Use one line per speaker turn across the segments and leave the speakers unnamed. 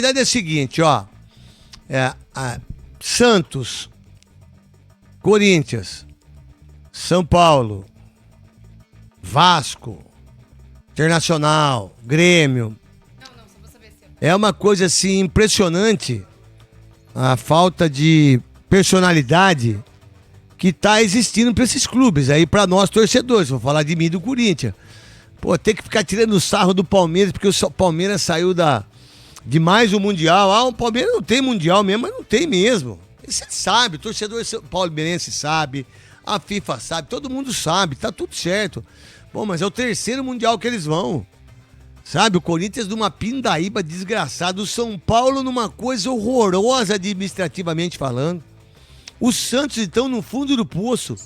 verdade é a seguinte, ó. Santos, Corinthians, São Paulo, Vasco, Internacional, Grêmio.
Só vou saber se
É uma coisa assim impressionante a falta de personalidade que tá existindo para esses clubes aí, para nós torcedores. Vou falar de mim e do Corinthians. Pô, tem que ficar tirando o sarro do Palmeiras porque o Palmeiras saiu de mais um Mundial. O Palmeiras não tem Mundial mesmo, mas não tem mesmo. Você sabe, o torcedor palmeirense sabe, a FIFA sabe, todo mundo sabe, tá tudo certo. Bom, mas é o terceiro Mundial que eles vão. Sabe, o Corinthians numa pindaíba desgraçada, o São Paulo numa coisa horrorosa administrativamente falando. O Santos, então, no fundo do poço.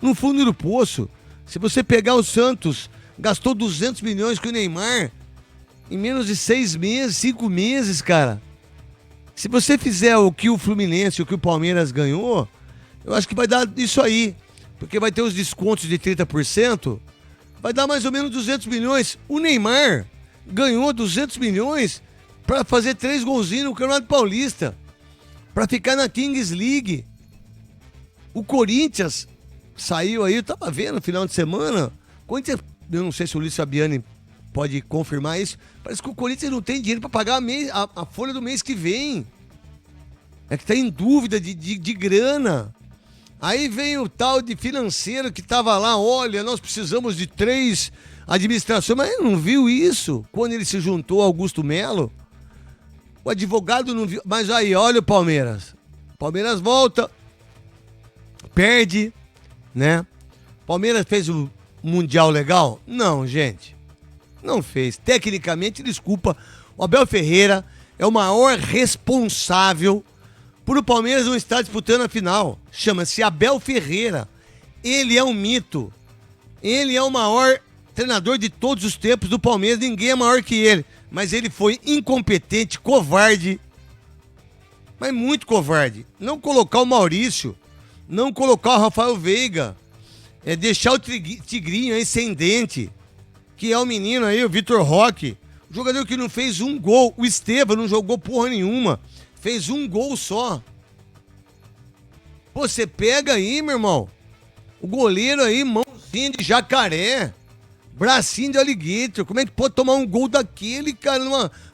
No fundo do poço. Se você pegar o Santos, gastou 200 milhões com o Neymar em menos de 6 meses, 5 meses, cara. Se você fizer o que o Fluminense, o que o Palmeiras ganhou, eu acho que vai dar isso aí. Porque vai ter os descontos de 30%, vai dar mais ou menos 200 milhões. O Neymar ganhou 200 milhões para fazer 3 golzinhos no Campeonato Paulista, para ficar na Kings League. O Corinthians saiu aí, eu tava vendo no final de semana, Corinthians, eu não sei se o Luiz Fabiani pode confirmar isso, parece que o Corinthians não tem dinheiro para pagar a folha do mês que vem. É que tá em dúvida de grana. Aí vem o tal de financeiro que tava lá, olha, nós precisamos de 3 administrações, mas ele não viu isso quando ele se juntou ao Augusto Melo. O advogado não viu, mas aí, olha o Palmeiras. Palmeiras volta, perde, né? Palmeiras fez um Mundial legal? Não, gente. Não fez. Tecnicamente, desculpa, o Abel Ferreira é o maior responsável por o Palmeiras não estar disputando a final. Chama-se Abel Ferreira. Ele é um mito. Ele é o maior treinador de todos os tempos do Palmeiras. Ninguém é maior que ele. Mas ele foi incompetente, covarde. Mas muito covarde. Não colocar o Maurício. Não colocar o Rafael Veiga. Deixar o Tigrinho aí sem dente. Que é o menino aí, o Vitor Roque. O jogador que não fez um gol. O Estevam não jogou porra nenhuma. Fez um gol só. Pô, você pega aí, meu irmão. O goleiro aí, mãozinha de jacaré. Bracinho de alligator. Como é que pode tomar um gol daquele, cara,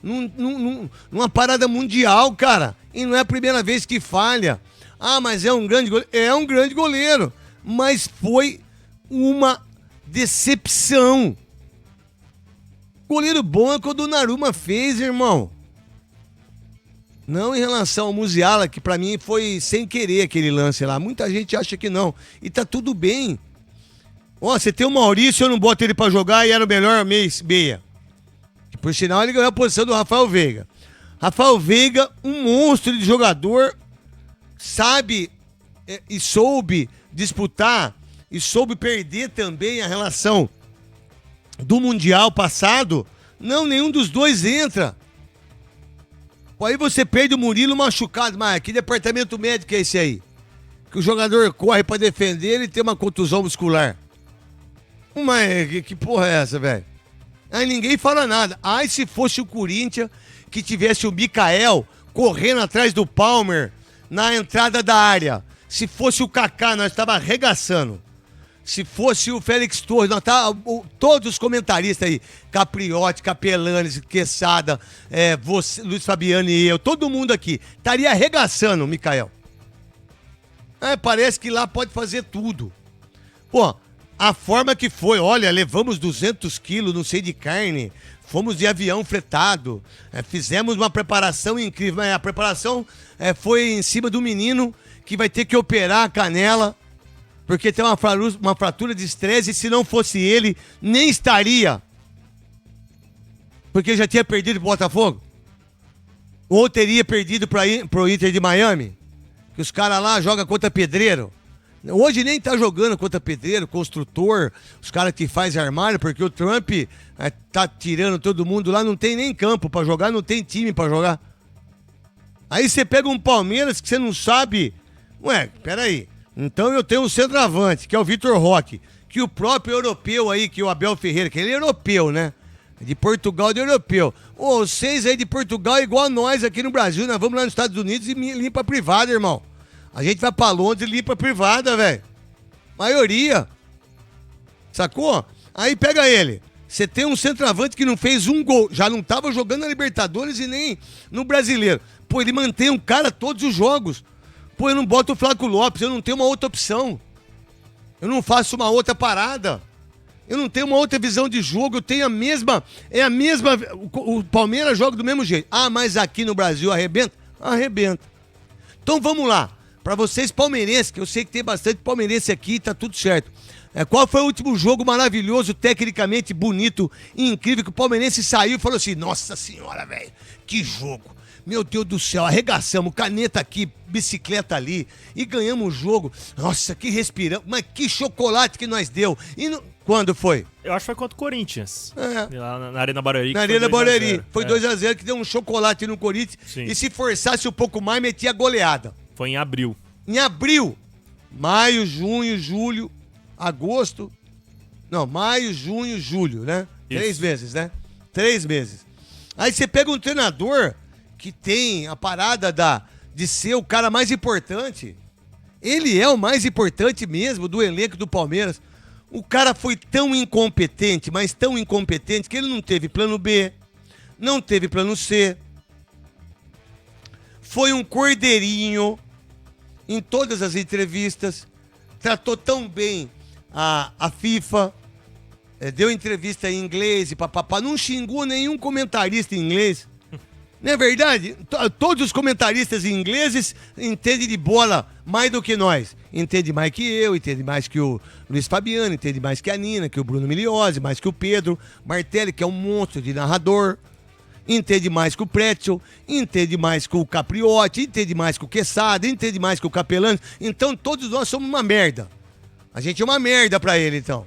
numa parada mundial, cara? E não é a primeira vez que falha. Ah, mas é um grande goleiro. É um grande goleiro. Mas foi uma decepção. Goleiro bom é o que o Donnarumma fez, irmão. Não em relação ao Musiala, que pra mim foi sem querer aquele lance lá. Muita gente acha que não. E tá tudo bem. Ó, você tem o Maurício, eu não boto ele pra jogar e era o melhor meia. Por sinal, ele ganhou a posição do Rafael Veiga. Rafael Veiga, um monstro de jogador, sabe e soube disputar e soube perder também a relação do Mundial passado. Não, nenhum dos dois entra. Aí você perde o Murilo machucado, mas que departamento médico é esse aí? Que o jogador corre pra defender e tem uma contusão muscular. Mas que porra é essa, velho? Aí ninguém fala nada. Ai, se fosse o Corinthians que tivesse o Mikael correndo atrás do Palmer na entrada da área. Se fosse o Kaká, nós tava arregaçando. Se fosse o Félix Torres, nós todos os comentaristas aí, Capriotti, Capelanes, Quesada, você, Luiz Fabiano e eu, todo mundo aqui, estaria arregaçando o Mikael. Parece que lá pode fazer tudo. Pô, a forma que foi, olha, levamos 200 quilos, não sei, de carne, fomos de avião fretado, fizemos uma preparação incrível, mas a preparação foi em cima do menino que vai ter que operar a canela, porque tem uma fratura de estresse, e se não fosse ele, nem estaria. Porque já tinha perdido pro Botafogo. Ou teria perdido pro Inter de Miami. Que os caras lá jogam contra pedreiro. Hoje nem tá jogando contra pedreiro, construtor, os caras que fazem armário, porque o Trump tá tirando todo mundo lá, não tem nem campo pra jogar, não tem time pra jogar. Aí você pega um Palmeiras que você não sabe. Ué, peraí. Então eu tenho um centroavante, que é o Vitor Roque, que o próprio europeu aí, que o Abel Ferreira, que ele é europeu, né? De Portugal e do europeu. Ô, vocês aí de Portugal é igual a nós aqui no Brasil. Nós vamos lá nos Estados Unidos e limpa a privada, irmão. A gente vai pra Londres e limpa a privada, velho. Maioria. Sacou? Aí pega ele. Você tem um centroavante que não fez um gol. Já não tava jogando na Libertadores e nem no Brasileiro. Pô, ele mantém um cara todos os jogos. Pô, eu não boto o Flaco Lopes. Eu não tenho uma outra opção. Eu não faço uma outra parada. Eu não tenho uma outra visão de jogo, eu tenho a mesma... O Palmeiras joga do mesmo jeito. Ah, mas aqui no Brasil arrebenta? Arrebenta. Então vamos lá. Pra vocês palmeirenses, que eu sei que tem bastante palmeirense aqui, tá tudo certo. Qual foi o último jogo maravilhoso, tecnicamente bonito e incrível, que o palmeirense saiu e falou assim, nossa senhora, velho, que jogo. Meu Deus do céu, arregaçamos, caneta aqui, bicicleta ali, e ganhamos o jogo. Nossa, que respiramos, mas que chocolate que nós deu. E quando foi?
Eu acho que foi contra o Corinthians. Lá na Arena Barueri.
Na Arena Barueri. Foi 2x0 que deu um chocolate no Corinthians.
Sim.
E se forçasse um pouco mais, metia goleada.
Foi em abril.
Em abril. Maio, junho, julho, agosto. Não, maio, junho, julho, né?
Isso.
3 meses, né? 3 meses. Aí você pega um treinador que tem a parada de ser o cara mais importante. Ele é o mais importante mesmo do elenco do Palmeiras. O cara foi tão incompetente, mas tão incompetente, que ele não teve plano B, não teve plano C. Foi um cordeirinho em todas as entrevistas. Tratou tão bem a FIFA. Deu entrevista em inglês e papapá. Não xingou nenhum comentarista em inglês. Não é verdade? Todos os comentaristas ingleses entendem de bola mais do que nós. Entende mais que eu, entende mais que o Luiz Fabiano, entende mais que a Nina, que o Bruno Miliose, mais que o Pedro Martelli, que é um monstro de narrador. Entende mais que o Pretzel, entende mais que o Capriotti, entende mais que o Quesada, entende mais que o Capelano. Então todos nós somos uma merda. A gente é uma merda pra ele, então.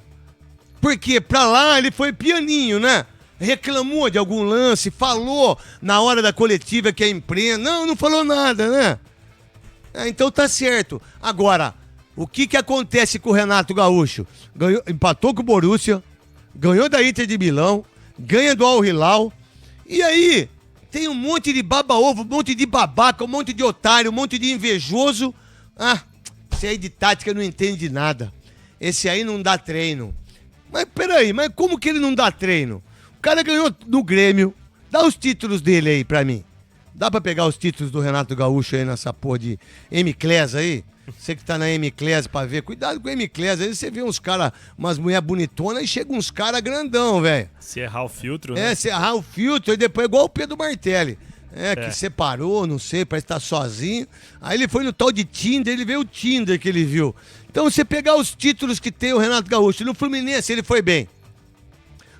Porque pra lá ele foi pianinho, né? Reclamou de algum lance, falou na hora da coletiva que a imprensa... Não falou nada, né? Então tá certo. Agora, o que acontece com o Renato Gaúcho? Empatou com o Borussia, ganhou da Inter de Milão, ganha do Al Hilal, e aí tem um monte de baba-ovo, um monte de babaca, um monte de otário, um monte de invejoso. Esse aí de tática não entende nada. Esse aí não dá treino. Mas peraí, mas como que ele não dá treino? O cara ganhou no Grêmio. Dá os títulos dele aí pra mim. Dá pra pegar os títulos do Renato Gaúcho aí nessa porra de M-Class aí? Você que tá na M-Class pra ver. Cuidado com o M-Class. Aí você vê uns caras, umas mulheres bonitonas e chega uns caras grandão, velho.
Se errar o filtro, né?
Se errar o filtro e depois igual o Pedro Martelli. Que separou, não sei, parece que tá sozinho. Aí ele foi no tal de Tinder, ele veio o Tinder que ele viu. Então você pegar os títulos que tem o Renato Gaúcho. No Fluminense ele foi bem.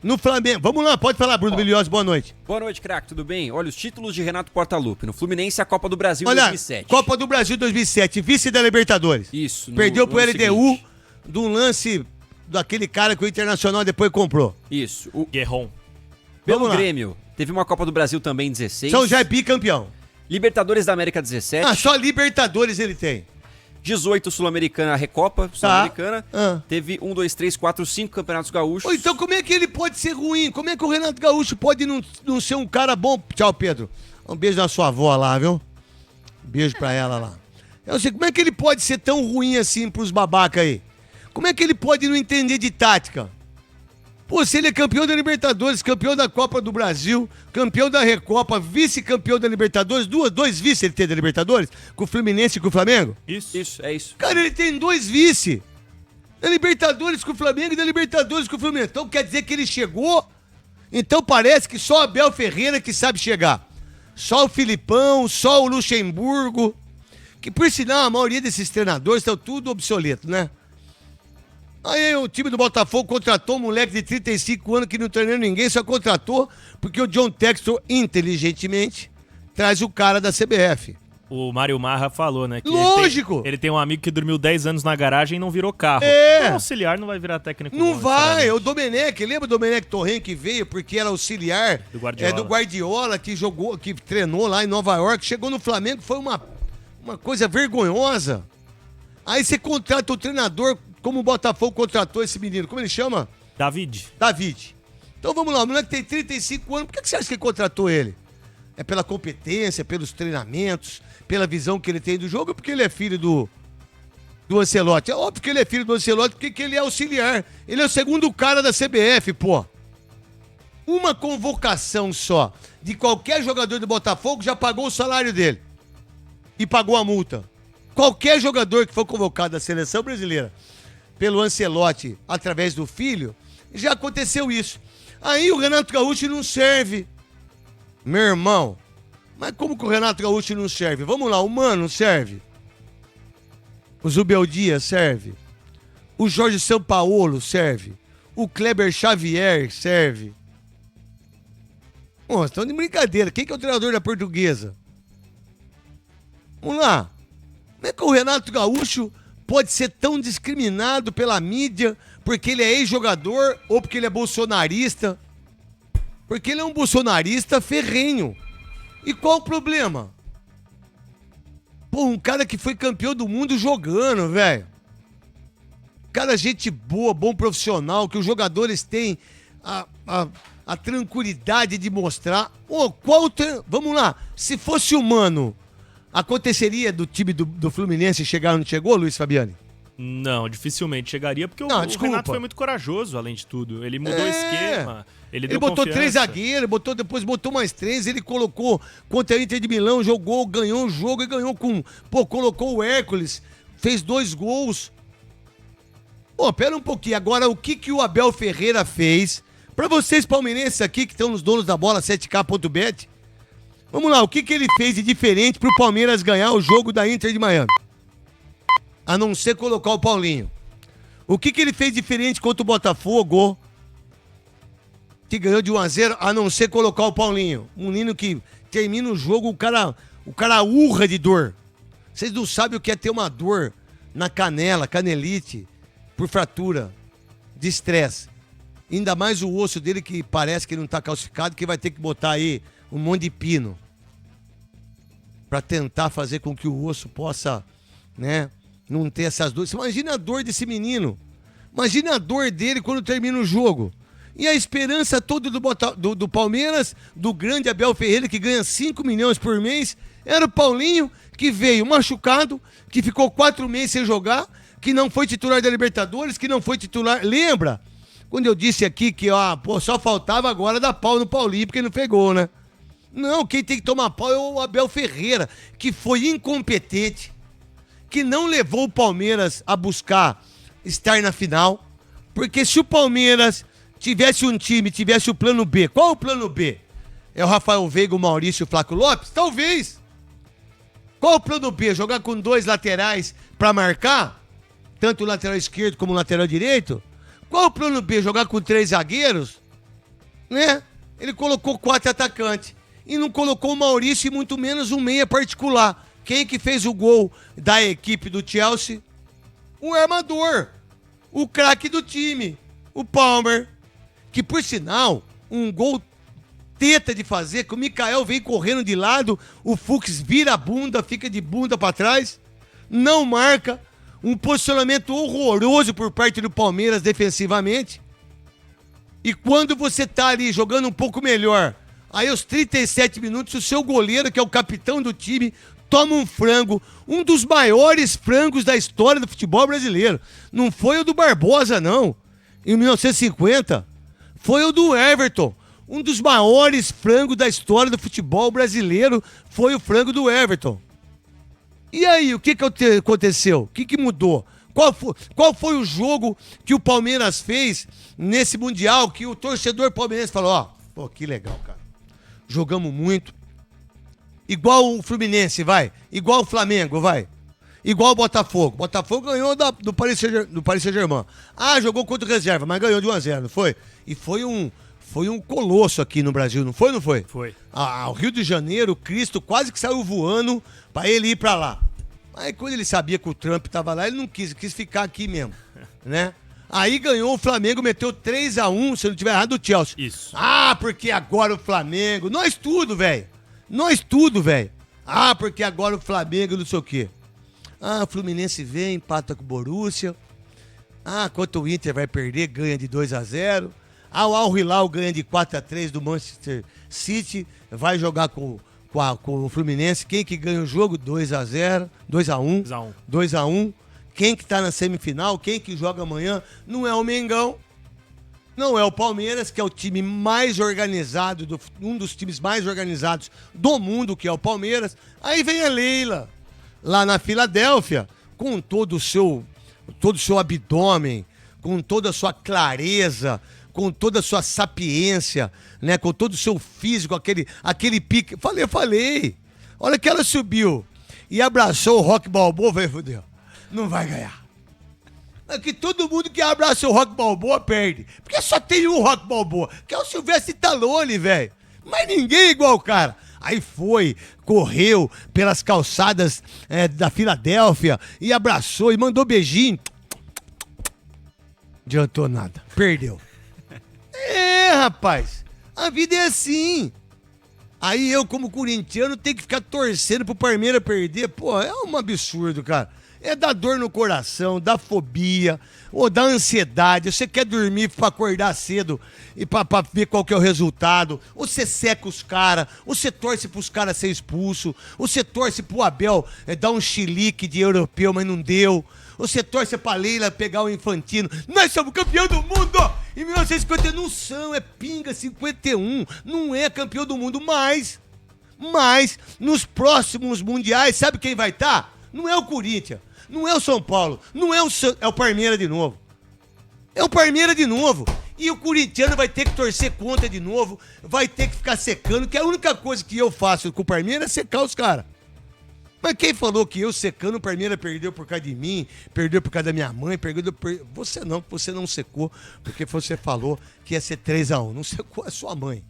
No Flamengo. Vamos lá, pode falar, Bruno Miliose, boa noite.
Boa noite, craque, tudo bem? Olha, os títulos de Renato Portaluppi. No Fluminense, a Copa do Brasil 2007.
Copa do Brasil 2007, vice da Libertadores.
Isso.
Perdeu pro LDU de um lance daquele cara que o Internacional depois comprou.
Isso.
O Guerron.
Pelo Grêmio, teve uma Copa do Brasil também em 16.
Então já é bicampeão.
Libertadores da América 17.
Só Libertadores ele tem.
18 Sul-Americana, a Recopa Sul-Americana. Teve 1, 2, 3, 4, 5 campeonatos gaúchos.
Então como é que ele pode ser ruim? Como é que o Renato Gaúcho pode não ser um cara bom? Tchau, Pedro. Um beijo na sua avó lá, viu? Beijo pra ela lá. Eu sei, como é que ele pode ser tão ruim assim pros babaca aí? Como é que ele pode não entender de tática? Pô, se ele é campeão da Libertadores, campeão da Copa do Brasil, campeão da Recopa, vice-campeão da Libertadores, dois vice ele tem da Libertadores, com o Fluminense e com o Flamengo?
Isso, é isso.
Cara, ele tem 2 vice. Da Libertadores com o Flamengo e da Libertadores com o Fluminense. Então quer dizer que ele chegou? Então parece que só Abel Ferreira que sabe chegar. Só o Filipão, só o Luxemburgo. Que por sinal a maioria desses treinadores estão tudo obsoletos, né? Aí o time do Botafogo contratou um moleque de 35 anos que não treinou ninguém, só contratou porque o John Textor, inteligentemente, traz o cara da CBF.
O Mário Marra falou, né? Que
lógico!
Ele tem um amigo que dormiu 10 anos na garagem e não virou carro.
É!
O auxiliar não vai virar técnico.
Não vai! O Domenech, lembra o Domenech Torren que veio porque era auxiliar do Guardiola, que jogou, que treinou lá em Nova York, chegou no Flamengo, foi uma coisa vergonhosa. Aí você contrata o treinador, como o Botafogo contratou esse menino, como ele chama?
David.
Então vamos lá, o moleque tem 35 anos, por que você acha que contratou ele? É pela competência, pelos treinamentos, pela visão que ele tem do jogo, ou porque ele é filho do Ancelotti? É óbvio que ele é filho do Ancelotti, porque ele é auxiliar. Ele é o segundo cara da CBF, pô. Uma convocação só de qualquer jogador do Botafogo já pagou o salário dele. E pagou a multa. Qualquer jogador que for convocado da seleção brasileira pelo Ancelotti através do filho, já aconteceu isso. Aí o Renato Gaúcho não serve. Meu irmão, mas como que o Renato Gaúcho não serve? Vamos lá, o Mano serve. O Zubel Dias serve. O Jorge Sampaolo serve. O Kleber Xavier serve. Pô, estão de brincadeira. Quem que é o treinador da Portuguesa? Vamos lá. Como é que o Renato Gaúcho pode ser tão discriminado pela mídia porque ele é ex-jogador ou porque ele é bolsonarista? Porque ele é um bolsonarista ferrenho. E qual o problema? Pô, um cara que foi campeão do mundo jogando, velho. Cara, gente boa, bom profissional, que os jogadores têm a tranquilidade de mostrar. Pô, vamos lá, se fosse humano, aconteceria do time do Fluminense chegar ou não chegou, Luiz Fabiani?
Não, dificilmente chegaria, porque o
desculpa.
Renato foi muito corajoso, além de tudo. Ele mudou o esquema, ele deu
botou
confiança.
3 zagueiros, depois botou mais 3, ele colocou contra a Inter de Milão, jogou, ganhou o jogo e ganhou com... Pô, colocou o Hércules, fez 2 gols. Pô, pera um pouquinho, agora o que o Abel Ferreira fez? Pra vocês palmeirenses aqui, que estão nos donos da bola, 7k.bet, vamos lá, o que ele fez de diferente pro Palmeiras ganhar o jogo da Inter de Miami? A não ser colocar o Paulinho. O que ele fez diferente contra o Botafogo, que ganhou de 1-0, a não ser colocar o Paulinho? Um menino que termina o jogo, o cara urra de dor. Vocês não sabem o que é ter uma dor na canelite, por fratura, de estresse. Ainda mais o osso dele que parece que não tá calcificado, que vai ter que botar aí um monte de pino pra tentar fazer com que o osso possa, né, não ter essas dores. Você imagina a dor desse menino. Imagina a dor dele quando termina o jogo. E a esperança toda do Palmeiras, do grande Abel Ferreira, que ganha 5 milhões por mês, era o Paulinho, que veio machucado, que ficou 4 meses sem jogar, que não foi titular da Libertadores, que não foi titular... Lembra? Quando eu disse aqui que só faltava agora dar pau no Paulinho, porque não pegou, né? Não, quem tem que tomar pau é o Abel Ferreira, que foi incompetente, que não levou o Palmeiras a buscar estar na final, porque se o Palmeiras tivesse um time, tivesse o plano B, qual o plano B? É o Rafael Veiga, o Maurício e o Flaco Lopes? Talvez. Qual o plano B? Jogar com 2 laterais pra marcar? Tanto o lateral esquerdo como o lateral direito? Qual o plano B? Jogar com 3 zagueiros? Né? Ele colocou 4 atacantes. E não colocou o Maurício e muito menos um meia particular. Quem que fez o gol da equipe do Chelsea? O armador. O craque do time. O Palmer. Que, por sinal, um gol teta de fazer, que o Mikael vem correndo de lado, o Fux vira a bunda, fica de bunda pra trás, não marca. Um posicionamento horroroso por parte do Palmeiras defensivamente. E quando você tá ali jogando um pouco melhor, aí aos 37 minutos, o seu goleiro, que é o capitão do time, toma um frango, um dos maiores frangos da história do futebol brasileiro. Não foi o do Barbosa, não, em 1950. Foi o do Everton. Um dos maiores frangos da história do futebol brasileiro foi o frango do Everton. E aí, o que aconteceu? O que mudou? Qual foi o jogo que o Palmeiras fez nesse Mundial que o torcedor palmeirense falou, pô, que legal, cara. Jogamos muito. Igual o Fluminense, vai. Igual o Flamengo, vai. Igual o Botafogo. Botafogo ganhou do Paris Saint-Germain. Jogou contra o reserva, mas ganhou de 1-0, não foi? E foi um colosso aqui no Brasil, não foi? Não foi?
Foi.
O Rio de Janeiro, o Cristo quase que saiu voando pra ele ir pra lá. Aí quando ele sabia que o Trump tava lá, ele não quis ficar aqui mesmo, né? Aí ganhou o Flamengo, meteu 3-1, se eu não tiver errado, do Chelsea.
Isso.
Porque agora o Flamengo... Nós tudo, velho. Porque agora o Flamengo não sei o quê. O Fluminense vem, empata com o Borussia. Quanto o Inter vai perder, ganha de 2-0. Ao Al Hilal ganha de 4-3 do Manchester City, vai jogar com o Fluminense. Quem que ganha o jogo? 2-0, 2-1. 2-1. Quem que tá na semifinal? Quem que joga amanhã? Não é o Mengão, não é o Palmeiras, que é o time mais organizado, um dos times mais organizados do mundo, que é o Palmeiras. Aí vem a Leila, lá na Filadélfia, com todo o seu abdômen, com toda a sua clareza, com toda a sua sapiência, né? Com todo o seu físico, aquele pique. Falei. Olha que ela subiu e abraçou o Rock Balboa, vai foder. Não vai ganhar. É que todo mundo que abraça o Rock Balboa perde. Porque só tem um Rock Balboa, que é o Sylvester Stallone, velho. Mas ninguém é igual o cara. Aí correu pelas calçadas da Filadélfia e abraçou e mandou beijinho. Adiantou nada. Perdeu. Rapaz. A vida é assim. Aí eu, como corintiano, tenho que ficar torcendo pro Palmeiras perder. Pô, é um absurdo, cara. É da dor no coração, da fobia, ou da ansiedade. Você quer dormir pra acordar cedo e pra ver qual que é o resultado. Ou você seca os caras, ou você torce pros caras ser expulso, ou você torce pro Abel dar um chilique de europeu, mas não deu. Ou você torce pra Leila pegar o Infantino. Nós somos campeão do mundo! Em 1950 não são, é pinga 51. Não é campeão do mundo, mas nos próximos mundiais, sabe quem vai estar? Não é o Corinthians. Não é o São Paulo, não é o Palmeiras de novo. É o Palmeiras de novo. E o corintiano vai ter que torcer contra de novo, vai ter que ficar secando, que a única coisa que eu faço com o Palmeiras é secar os caras. Mas quem falou que eu secando o Palmeiras perdeu por causa de mim, perdeu por causa da minha mãe, você não secou, porque você falou que ia ser 3-1. Não secou a sua mãe,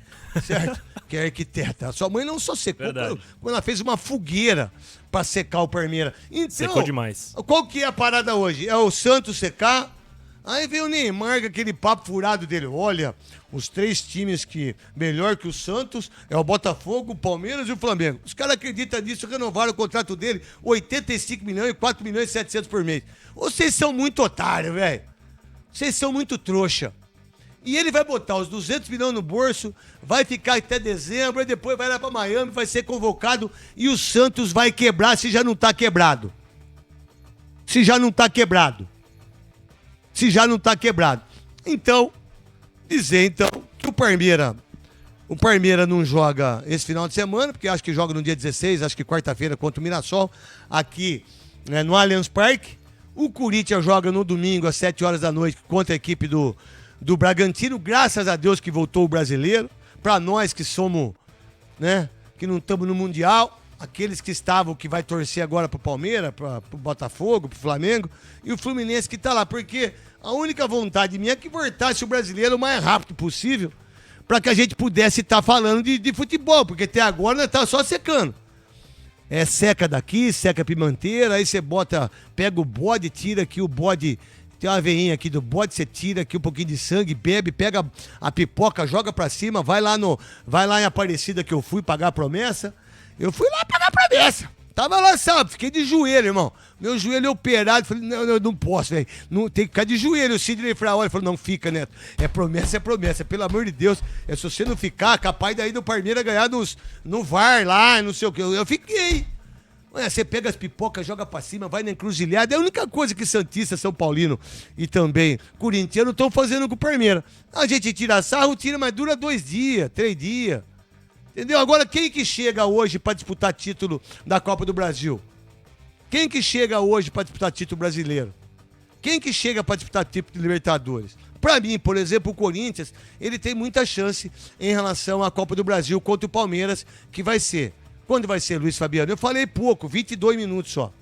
certo? Que é arquiteta. A sua mãe não só secou quando ela fez uma fogueira pra secar o Palmeiras. Então,
secou demais.
Qual que é a parada hoje? É o Santos secar? Aí vem o Neymar com aquele papo furado dele. Olha, os 3 times que melhor que o Santos é o Botafogo, o Palmeiras e o Flamengo. Os caras acreditam nisso, renovaram o contrato dele, 85 milhões e 4 milhões e 700 por mês. Vocês são muito otários, velho. Vocês são muito trouxa. E ele vai botar os 200 milhões no bolso, vai ficar até dezembro, e depois vai lá pra Miami, vai ser convocado e o Santos vai quebrar se já não tá quebrado. Se já não tá quebrado. Então, dizer que o Palmeiras não joga esse final de semana, porque acho que joga no dia 16, acho que quarta-feira contra o Mirassol, aqui no Allianz Parque. O Corinthians joga no domingo às 7 horas da noite contra a equipe do Bragantino, graças a Deus que voltou o brasileiro. Para nós que somos, que não estamos no Mundial, aqueles que estavam, que vai torcer agora pro Palmeiras, pro Botafogo, pro Flamengo, e o Fluminense que tá lá, porque a única vontade minha é que voltasse o brasileiro o mais rápido possível, para que a gente pudesse estar falando de futebol, porque até agora nós tá só secando. Seca daqui, seca pimenteira, aí você pega o bode, tira aqui o bode, tem uma veinha aqui do bode, você tira aqui um pouquinho de sangue, bebe, pega a pipoca, joga pra cima, vai lá em Aparecida que eu fui pagar a promessa. Eu fui lá pagar a promessa. Tava lá, sabe? Fiquei de joelho, irmão. Meu joelho é operado. Falei, não posso, velho. Tem que ficar de joelho. O Sidney Fraoli falou, não fica, Neto. É promessa. Pelo amor de Deus. Se você não ficar, capaz daí do Palmeiras ganhar no VAR lá, não sei o que. Eu fiquei. Você pega as pipocas, joga pra cima, vai na encruzilhada. É a única coisa que Santista, São Paulino e também corintiano estão fazendo com o Palmeiras. A gente tira sarro, mas dura 2 dias, 3 dias. Entendeu? Agora, quem que chega hoje para disputar título da Copa do Brasil? Quem que chega hoje para disputar título brasileiro? Quem que chega para disputar título de Libertadores? Para mim, por exemplo, o Corinthians, ele tem muita chance em relação à Copa do Brasil contra o Palmeiras, que vai ser. Quando vai ser, Luiz Fabiano? Eu falei pouco, 22 minutos só.